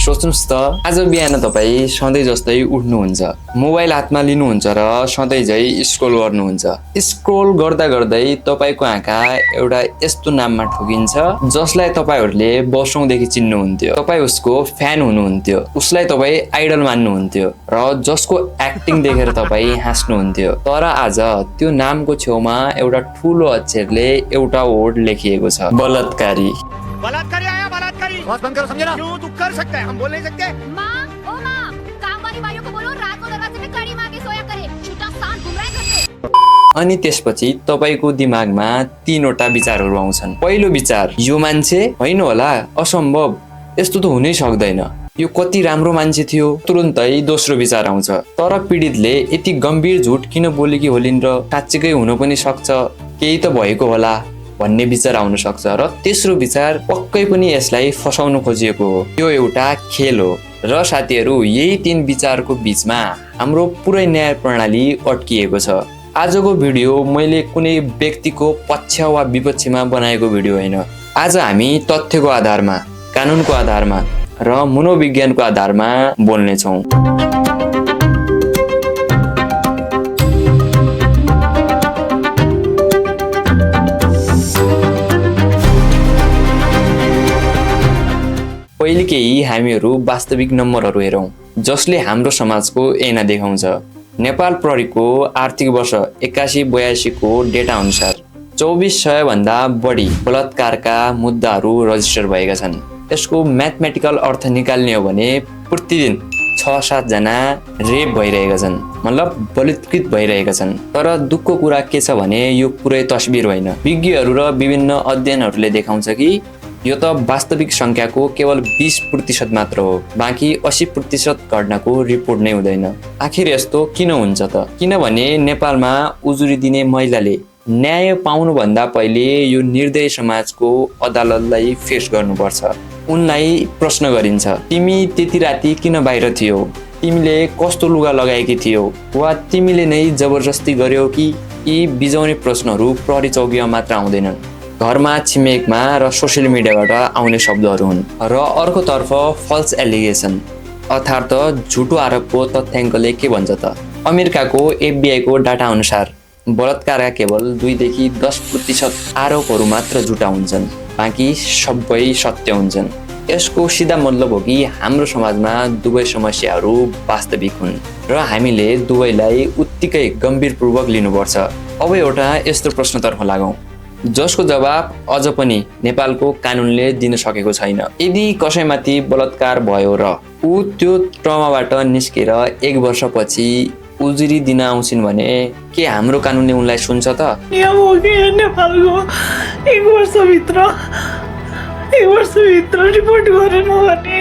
सोच्नुस् त आज बिहान तपाईँ सधैँ जस्तै उठ्नुहुन्छ, मोबाइल हातमा लिनुहुन्छ र सधैँ झै स्क्रोल गर्नुहुन्छ। स्क्रोल गर्दा गर्दै तपाईँको आँखा एउटा यस्तो नाममा ठोकिन्छ जसलाई तपाईँहरूले वर्षौंदेखि चिन्नुहुन्थ्यो। तपाईँ उसको फ्यान हुनुहुन्थ्यो, उसलाई तपाईँ आइडल मान्नुहुन्थ्यो र जसको एक्टिङ देखेर तपाईँ हाँस्नुहुन्थ्यो। तर आज त्यो नामको छेउमा एउटा ठुलो अक्षरले एउटा वर्ड लेखिएको छ, बलात्कारी। बलात्कारी आया, बलात्कारी। आवाज बंद करो, समझे ना? क्यों? तू कर सकता है, हम बोल नहीं सकते? माँ, ओ माँ, काम वाली बाइयों को बोलो रात को दरवाजे पे कड़ी मार के सोया करे। छुट्टा सांड घुम रहा है घर पे। अनि त्यसपछि तपाईको दिमागमा तीनवटा विचारहरू आउँछन्। पहिलो विचार, यो मान्छे होइन होला, असम्भव, यस्तो त हुनै सक्दैन, यो कति राम्रो मान्छे थियो। तुरुन्तै दोस्रो विचार आउँछ, तर पीडितले यति गम्भीर झुट किन बोलेकी होलिन् र साँच्चै हुन पनि सक्छ, केही त भएको होला भन्ने विचार आउन सक्छ। र तेस्रो विचार, पक्कै पनि यसलाई फसाउन खोजिएको हो, यो एउटा खेल हो। र साथीहरू, यही तीन विचारको बीचमा हाम्रो पुरै न्याय प्रणाली अड्किएको छ। आजको भिडियो मैले कुनै व्यक्तिको पक्ष वा विपक्षमा बनाएको भिडियो होइन। आज हामी तथ्यको आधारमा, कानुनको आधारमा र मनोविज्ञानको आधारमा बोल्नेछौँ। पहिले केही हामीहरू वास्तविक नम्बरहरू हेरौँ जसले हाम्रो समाजको ऐना देखाउँछ। नेपाल प्रहरीको आर्थिक वर्ष 81-82 को डेटा अनुसार 2400 भन्दा बढी बलात्कारका मुद्दाहरू रजिस्टर भएका छन्। यसको म्याथमेटिकल अर्थ निकाल्ने हो भने प्रतिदिन 6-7 जना रेप भइरहेका छन्, मतलब बलात्कृत भइरहेका छन्। तर दुःखको कुरा के छ भने यो पुरै तस्बिर होइन। विज्ञहरू र विभिन्न अध्ययनहरूले देखाउँछ कि यो त वास्तविक संख्याको केवल 20% मात्र हो, बाँकी 80% घटनाको रिपोर्ट नै हुँदैन। आखिर यस्तो किन हुन्छ त? किनभने नेपालमा उजुरी दिने महिलाले न्याय पाउनुभन्दा पहिले यो निर्दयी समाजको अदालतलाई फेस गर्नुपर्छ। उनलाई प्रश्न गरिन्छ, तिमी त्यति राति किन बाहिर थियौ, तिमीले कस्तो लुगा लगाएकी थियौ, वा तिमीले नै जबरजस्ती गर्यौ कि? यी बिजाउने प्रश्नहरू प्रहरी चौकीमा मात्र आउँदैनन्, घरमा, छिमेकमा र सोसियल मिडियाबाट आउने शब्दहरू हुन्। र अर्कोतर्फ फल्स एलिगेसन अर्थात् झुटो आरोपको तथ्याङ्कले के भन्छ त? अमेरिकाको FBI को डाटा अनुसार बलात्कारका केवल 2 देखि 10% आरोपहरू मात्र झुटा हुन्छन्, बाँकी सबै सत्य हुन्छन्। यसको सिधा मतलब हो कि हाम्रो समाजमा दुवै समस्याहरू वास्तविक हुन् र हामीले दुवैलाई उत्तिकै गम्भीरपूर्वक लिनुपर्छ। अब एउटा यस्तो प्रश्नतर्फ लागौँ जसको जवाब अझ पनि नेपालको कानुनले दिन सकेको छैन। यदि कसैमाथि बलात्कार भयो र ऊ त्यो ट्रमाबाट निस्केर 1 वर्षपछि उजुरी दिन आउँछिन् भने के हाम्रो कानुनले उनलाई सुन्छ त? नियम हो कि नेपालको 1 वर्षभित्र रिपोर्ट गरेन भने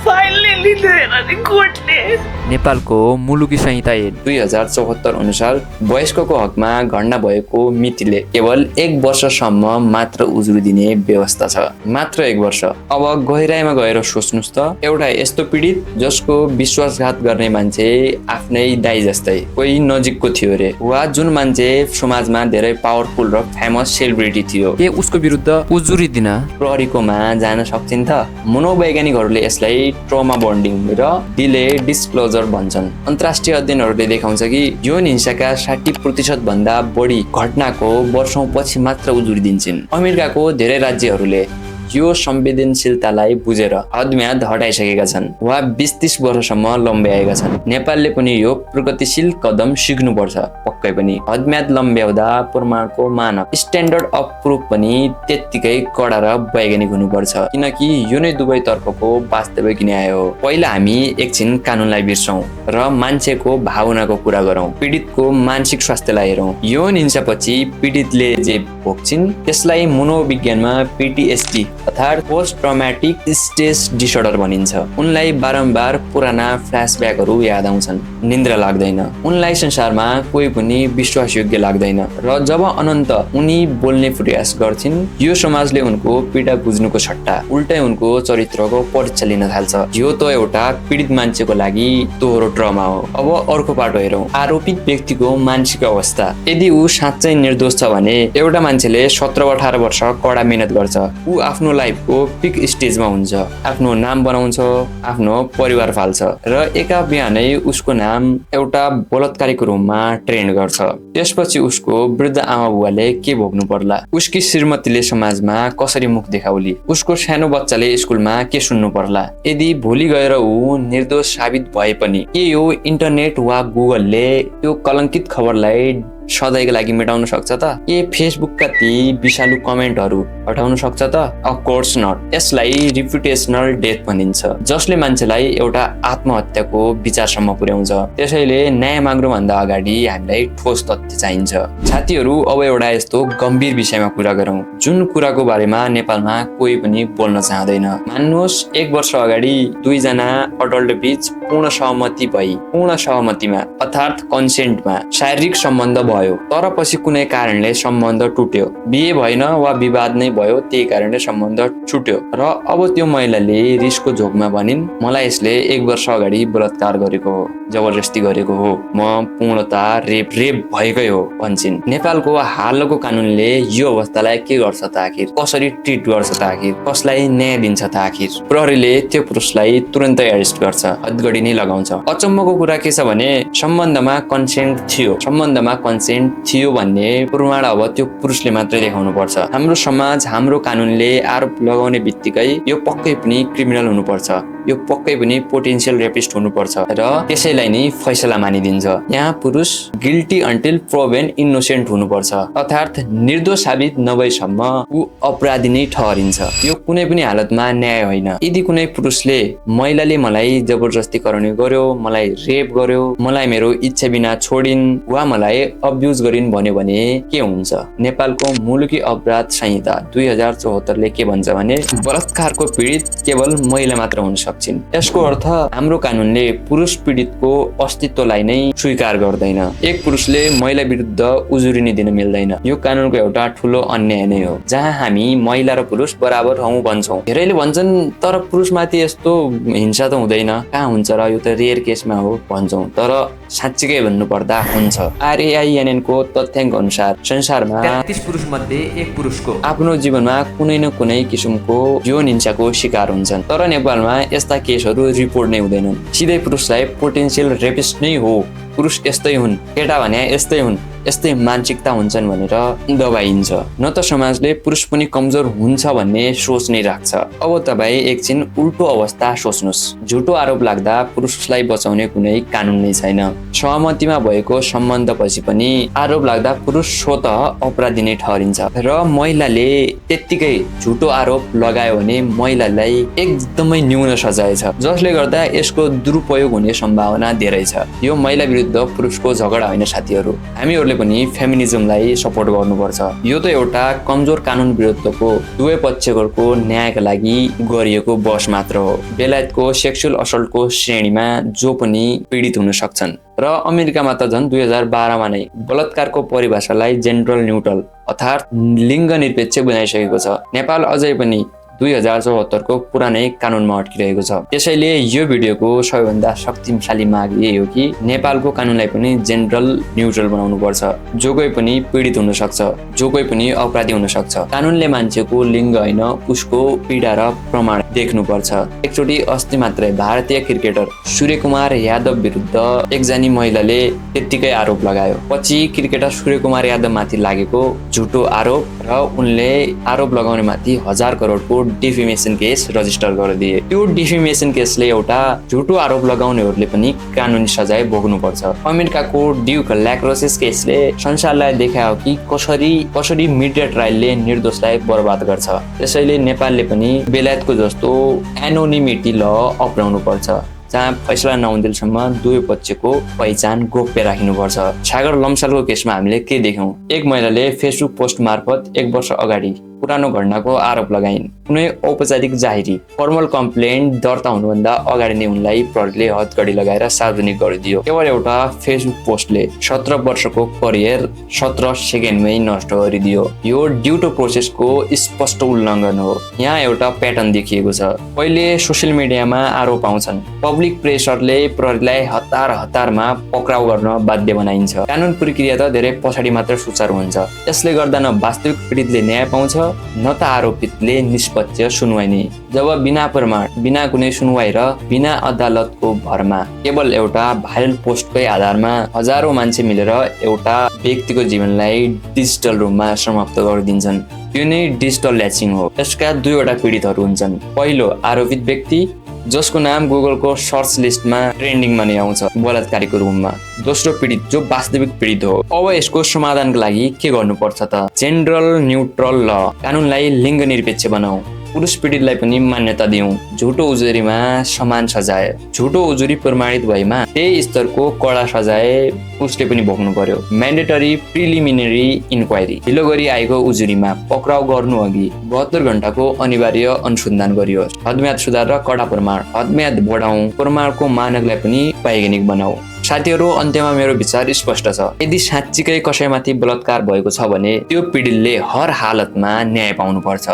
फाइलले लिँदैन नि कोर्टले। नेपालको मुलुकी संहिता 2074 अनुसार वयस्कको हकमा घटना भएको मितिले केवल 1 वर्षसम्म मात्र उजुरी दिने व्यवस्था छ, मात्र 1 वर्ष। अब गहिराइमा गएर सोच्नुस् त, एउटा यस्तो पीडित जसको विश्वासघात गर्ने मान्छे आफ्नै दाइ जस्तै कोही नजिकको थियो रे, वा जुन मान्छे समाजमा धेरै पावरफुल र फेमस सेलिब्रिटी थियो, के उसको विरुद्ध उजुरी दिन प्रहरीकोमा जान सक्छन् त? मनोवैज्ञानिकहरूले यसलाई ट्रमा बन्डिङ र डिले डिस्क्लोजर भन्छन्। अन्तर्राष्ट्रिय अध्ययनहरूले देखाउँछ कि यौन हिंसाका 60% भन्दा बढी घटनाको वर्षौंपछि मात्र उजुरी दिन्छन्। अमेरिकाको धेरै राज्यहरूले यो संवेदनशीलतालाई बुझेर हदम्याद हटाइसकेका छन् वा 20-30 वर्षसम्म लम्ब्याएका छन्। नेपालले पनि यो प्रगतिशील कदम सिक्नुपर्छ। पक्कै पनि हदम्याद लम्ब्याउँदा प्रमाणको मानक स्ट्यान्डर्ड अफ प्रुफ पनि त्यत्तिकै कडा र वैज्ञानिक हुनुपर्छ, किनकि यो नै दुवै तर्फको वास्तविक न्याय हो। पहिला हामी एकछिन कानुनलाई बिर्सौँ र मान्छेको भावनाको कुरा गरौँ, पीडितको मानसिक स्वास्थ्यलाई हेरौँ। यौन हिंसापछि पीडितले जे भोग्छिन् त्यसलाई मनोविज्ञानमा PTSD अर्थात् पोस्ट ट्रमेटिक स्ट्रेस डिसअर्डर भनिन्छ। उनलाई बारम्बार पुराना फ्ल्यासब्याकहरू याद आउँछन्, निन्द्रा लाग्दैन, उनलाई संसारमा कोही पनि विश्वासयोग्य लाग्दैन र जब अनन्त उनी बोल्ने प्रयास गर्छिन् यो समाजले उनको पीडा बुझ्नुको सट्टा उल्टै उनको चरित्रको परीक्षा लिन थाल्छ। यो त एउटा पीडित मान्छेको लागि दोहोरो ट्रमा हो। अब अर्को पाटो हेरौँ, आरोपित व्यक्तिको मानसिक अवस्था। यदि ऊ साँच्चै निर्दोष छ भने एउटा मान्छेले 17-18 वर्ष कडा मेहनत गर्छ, ऊ आफ्नो लाइफको पिक स्टेजमा हुन्छ, आफ्नो नाम बनाउँछ, आफ्नो परिवार फाल्छ र एका बिहानै उसको नाम एउटा बलात्कारीको रूपमा ट्रेन्ड गर्छ। त्यसपछि उसको वृद्ध आमा बुवाले के भोग्नु पर्ला, उसकी श्रीमतीले समाजमा कसरी मुख देखाउली, उसको सानो बच्चाले स्कुलमा के सुन्नु पर्ला। यदि भोलि गएर ऊ निर्दोष साबित भए पनि के यो इन्टरनेट वा गुगलले त्यो कलङ्कित खबरलाई सधैँको लागि मेटाउन सक्छ त? के फेसबुकका ती विषालु कमेन्टहरू हटाउन सक्छ त? Of course not. यसलाई रिपुटेसनल डेथ भनिन्छ, जसले मान्छेलाई एउटा आत्महत्याको विचारसम्म पुर्याउँछ। त्यसैले न्याय माग्नु भन्दा अगाडि हामीलाई ठोस तथ्य चाहिन्छ। साथीहरू, अब एउटा यस्तो गम्भीर विषयमा कुरा गरौँ जुन कुराको बारेमा नेपालमा कोही पनि बोल्न चाहँदैन। मान्नुहोस् 1 वर्ष अगाडि 2 जना अडल्ट बीच पूर्ण सहमतिमा अर्थात् कन्सेन्टमा शारीरिक सम्बन्ध भयो, तर पछि कुनै कारणले सम्बन्ध टुट्यो, बिहे भएन वा विवाद नै भयो, त्यही कारणले सम्बन्ध छुट्यो र अब त्यो महिलाले रिसको झोकमा भनिन्, मलाई यसले 1 वर्ष अगाडि बलात्कार गरेको हो, जबरजस्ती गरेको हो, म पूर्णता रेप भएकै हो भन्छन्। नेपालको हालको कानुनले यो अवस्थालाई के गर्छ त आखिर? कसरी ट्रिट गर्छ त आखिर? कसलाई न्याय दिन्छ त आखिर? प्रहरीले त्यो पुरुषलाई तुरन्तै एरेस्ट गर्छ, हदगडी नै लगाउँछ। अचम्मको कुरा के छ भने सम्बन्धमा कन्सेन्ट थियो भन्ने प्रमाण अब त्यो पुरुषले मात्रै देखाउनु पर्छ। हाम्रो समाज, हाम्रो कानुनले आरोप लगाउने बित्तिकै यो पक्कै पनि क्रिमिनल हुनुपर्छ, यो पक्कै पनि पोटेन्शियल रेपिस्ट हुनुपर्छ र त्यसैलाई नै फैसला मानिदिन्छ। यहाँ पुरुष गिल्टी अन्टिल प्रोभेन इनोसेन्ट हुनुपर्छ, अर्थात् निर्दोष साबित नभएसम्म ऊ अपराधी नै ठहरिन्छ। यो कुनै पनि हालतमा न्याय होइन। यदि कुनै पुरुषले महिलाले मलाई जबरजस्ती कराउने गर्यो, मलाई रेप गर्यो, मलाई मेरो इच्छा बिना छोडिन् वा मलाई अब्युज गरिन् भन्यो भने के हुन्छ? नेपालको मुलुकी अपराध संहिता 2074 ले के भन्छ भने बलात्कारको पीडित केवल महिला मात्र हुन सक्छिन्। यसको अर्थ हाम्रो कानुनले पुरुष पीडितको अस्तित्वलाई नै स्वीकार गर्दैन। एक पुरुषले महिला विरुद्ध उजुरी दिन मिल्दैन। यो कानुनको एउटा ठूलो अन्याय नै हो, जहाँ हामी महिला र पुरुष बराबर हौं भन्छौं। धेरैले भन्छन् तर पुरुषमाथि यस्तो हिंसा त हुँदैन, कहाँ हुन्छ र, यो त रेयर केसमा हो भन्छौं। तर साँच्चीकै भन्नुपर्दा हुन्छ। RAINN को तथ्याङ्क अनुसार संसारमा 33 पुरुष मध्ये 1 पुरुषको आफ्नो जीवनमा कुनै न कुनै किसिमको यौन हिंसाको शिकार हुन्छन्। तर नेपालमा यस्ता केसहरू रिपोर्ट नै हुँदैनन्। सिधै पुरुषलाई पोटेन्शियल रेपिस्ट नै हो, पुरुष यस्तै हुन्, केटा भने यस्तै हुन्, यस्तै मानसिकता हुन्छन् भनेर दबाइन्छ। न त समाजले पुरुष पनि कमजोर हुन्छ भन्ने सोच नै राख्छ। अब तपाईँ एकछिन उल्टो अवस्था सोच्नुहोस्। झुटो आरोप लाग्दा पुरुषलाई बचाउने कुनै कानुन नै छैन। सहमतिमा भएको सम्बन्धपछि पनि आरोप लाग्दा पुरुष स्वतः अपराधी नै ठहरिन्छ र महिलाले त्यत्तिकै झुटो आरोप लगायो भने महिलालाई एकदमै न्यून सजाय छ, जसले गर्दा यसको दुरुपयोग हुने सम्भावना धेरै छ। यो महिला विरुद्ध पुरुषको झगडा होइन साथीहरू, हामीहरूले पनि फेमिनिजमलाई सपोर्ट गर्नुपर्छ। यो त एउटा कमजोर कानुन विरुद्धको दुवै पक्षको न्यायका लागि गरिएको बहस मात्र हो। बेलायतको सेक्सुअल असल्टको श्रेणीमा जो पनि पीडित हुन सक्छन् र अमेरिकामा त झन् 2012 मा नै बलात्कारको परिभाषालाई जेन्डर न्युट्रल अर्थात् लिङ्ग निरपेक्ष बनाइसकेको छ। नेपाल अझै पनि 2074 को पुरानै कानुनमा अड्किरहेको छ। त्यसैले यो भिडियोको सबैभन्दा शक्तिशाली माग यही हो कि नेपालको कानुनलाई पनि जेन्डर न्युट्रल बनाउनु पर्छ। जो कोही पनि पीडित हुन सक्छ, जो कोही पनि अपराधी हुन सक्छ। कानुनले मान्छेको लिङ्ग होइन, उसको पीडा र प्रमाण देख्नुपर्छ। एकचोटि अस्ति मात्रै भारतीय क्रिकेटर सूर्यकुमार यादव विरुद्ध एकजना महिलाले त्यत्तिकै आरोप लगायो। पछि क्रिकेटर सूर्यकुमार यादव माथि लागेको झुटो आरोप र उनले आरोप लगाउने माथि 1000 करोडको डिफेमेसन केस रजिस्टर गरिदिए। त्यो डिफेमेसन केसले एउटा झुटो आरोप लगाउनेहरूले पनि कानुनी सजाय भोग्नुपर्छ। अमेरिकाको ड्युक ल्याक्रोसिस केसले संसारलाई देखायो कि कसरी मिडिया ट्रायलले निर्दोषलाई बर्बाद गर्छ। त्यसैले नेपालले पनि बेलायतको जस्तो एनोनिमिटी ल अपनाउनु पर्छ, जहाँ फैसला नहुन्जेलसम्म दुवै पक्षको पहिचान गोप्य राख्नुपर्छ। सागर लम्सालको केसमा हामीले के देख्यौं? एक महिलाले फेसबुक पोस्ट मार्फत 1 वर्ष अगाडि पुरानो घटनाको आरोप लगाइन्। कुनै औपचारिक जाहेरी फर्मल कम्प्लेन्ट दर्ता हुनुभन्दा अगाडि नै उनलाई प्रहरीले हदगडी लगाएर सार्वजनिक गरिदियो। केवल एउटा फेसबुक पोस्टले 17 वर्षको करियर 17 सेकेन्डमै नष्ट गरिदियो। यो ड्यु टु प्रोसेसको स्पष्ट उल्लङ्घन हो। यहाँ एउटा प्याटर्न देखिएको छ। पहिले सोसियल मिडियामा आरोप आउँछन्, पब्लिक प्रेसरले प्रहरीलाई हतारमा पक्राउ गर्न बाध्य बनाइन्छ। कानुन प्रक्रिया त धेरै पछाडि मात्र सुचारू हुन्छ। यसले गर्दा न वास्तविक पीडितले न्याय पाउँछ न त आरोपितले निष्पक्ष सुनवाई नै। जब बिना प्रमाण, बिना कुनै सुनवाई र बिना अदालतको भरमा केवल एउटा भाइरल पोस्टकै आधारमा हजारौं मान्छे मिलेर एउटा व्यक्तिको जीवनलाई डिजिटल रूपमा समाप्त गरिदिन्छन्, त्यो नै डिजिटल ल्याचिङ हो। यसका दुईवटा पीडितहरू हुन्छन्। पहिलो आरोपित व्यक्ति, जसको नाम गुगलको सर्च लिस्टमा ट्रेन्डिङमा नै आउँछ बलात्कारीको रूपमा। दोस्रो पीडित जो वास्तविक पीडित हो। अब यसको समाधानको लागि के गर्नुपर्छ त? जेन्डर न्युट्रल ल, कानुनलाई लिङ्ग निरपेक्ष बनाऊ, पुरुष पीडितलाई पनि मान्यता दिउँ, झुटो उजुरीमा समान सजाय, झुटो उजुरी प्रमाणित भएमा त्यही स्तरको कडा सजाय उसले पनि भोग्नु पर्यो। म्यान्डेटरी प्रिलिमिनरी इन्क्वायरी, ढिलो गरी आएको उजुरीमा पक्राउ गर्नु अघि 72 घण्टाको अनिवार्य अनुसन्धान गरियोस्। हदम्याद सुधार र कडा प्रमाण, हदम्याद बढाउँ, प्रमाणको मानकलाई पनि वैज्ञानिक बनाऊ। साथीहरू, अन्त्यमा मेरो विचार स्पष्ट छ। यदि साँच्चीकै कसैमाथि बलात्कार भएको छ भने त्यो पीडितले हर हालतमा न्याय पाउनुपर्छ।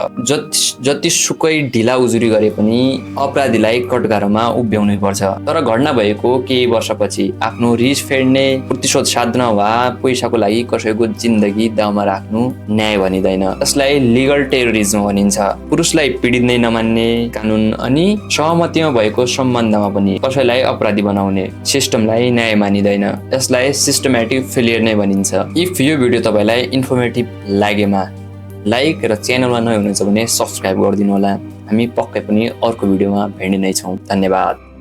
जतिसुकै ढिला उजुरी गरे पनि अपराधीलाई कटघरामा उभ्याउनै पर्छ। तर घटना भएको केही वर्षपछि आफ्नो रिस फेर्ने, प्रतिशोध साध्न वा पैसाको लागि कसैको जिन्दगी दाउमा राख्नु न्याय भनिँदैन। यसलाई लिगल टेरोरिज्म भनिन्छ। पुरुषलाई पीडित नै नमान्ने कानुन अनि सहमतिमा भएको सम्बन्धमा पनि कसैलाई अपराधी बनाउने सिस्टमलाई न्याय मानिँदैन। यसलाई सिस्टमेटिक फेलियर नै भनिन्छ। इफ यो भिडियो तपाईलाई इन्फर्मेटिभ लागेमा लाइक र च्यानलमा नयाँ हुनुहुन्छ भने सब्स्क्राइब गरिदिनु होला। हामी पक्कै पनि अर्को भिडियोमा भेट्ने नै छौँ। धन्यवाद।